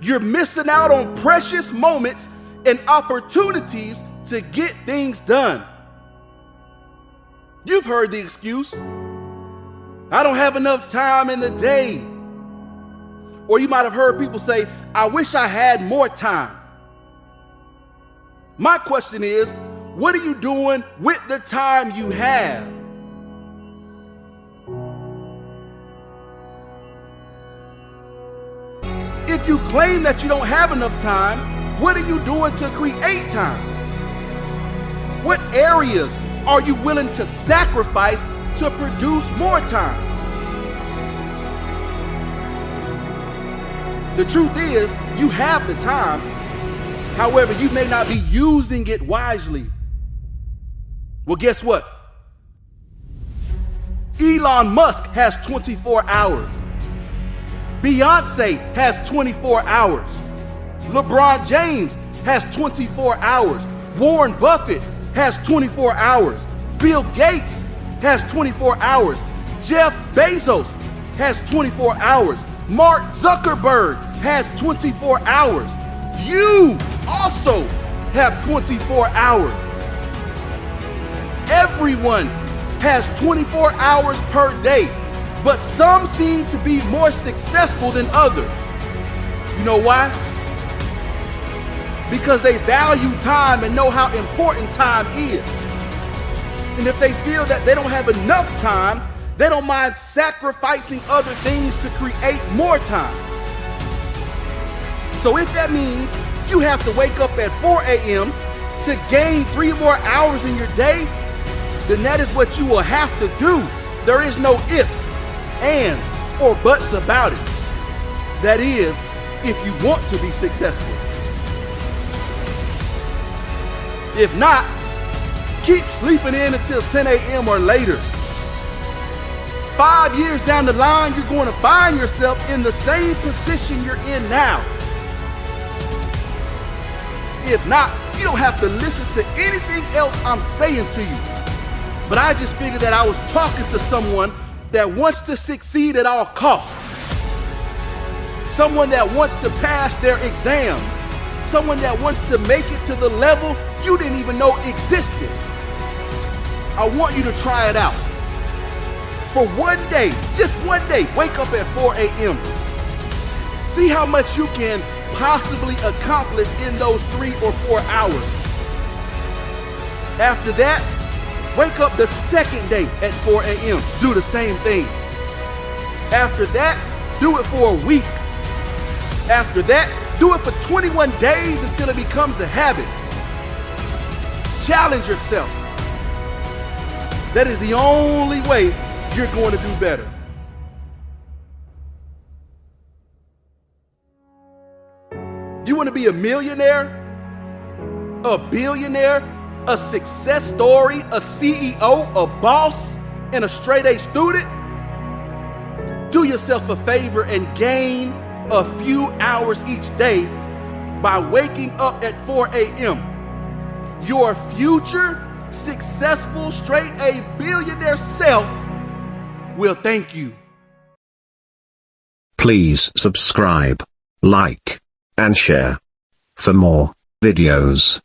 You're missing out on precious moments and opportunities to get things done. You've heard the excuse, I don't have enough time in the day. Or you might have heard people say, I wish I had more time. My question is, what are you doing with the time you have? If you claim that you don't have enough time, what are you doing to create time? What areas are you willing to sacrifice to produce more time? The truth is, you have the time. However, you may not be using it wisely. Well, guess what? Elon Musk has 24 hours. Beyonce has 24 hours. LeBron James has 24 hours. Warren Buffett has 24 hours. Bill Gates has 24 hours. Jeff Bezos has 24 hours. Mark Zuckerberg has 24 hours. You also have 24 hours. Everyone has 24 hours per day, but some seem to be more successful than others. You know why? Because they value time and know how important time is. And if they feel that they don't have enough time, they don't mind sacrificing other things to create more time. So if that means you have to wake up at 4 a.m. to gain 3 more hours in your day, then that is what you will have to do. There is no ifs, ands, or buts about it. That is, if you want to be successful. If not, keep sleeping in until 10 a.m. or later. 5 years down the line, you're going to find yourself in the same position you're in now. If not, you don't have to listen to anything else I'm saying to you. But I just figured that I was talking to someone that wants to succeed at all costs. Someone that wants to pass their exams. Someone that wants to make it to the level you didn't even know existed. I want you to try it out. For one day, just one day, wake up at 4 a.m. See how much you can possibly accomplish in those 3 or 4 hours. After that, wake up the second day at 4 a.m. Do the same thing. After that, do it for a week. After that, do it for 21 days until it becomes a habit. Challenge yourself. That is the only way you're going to do better. You want to be a millionaire, a billionaire, a success story, a CEO, a boss, and a straight-A student? Do yourself a favor and gain a few hours each day by waking up at 4 a.m. Your future successful straight-A billionaire self will thank you. Please subscribe, like, and share for more videos.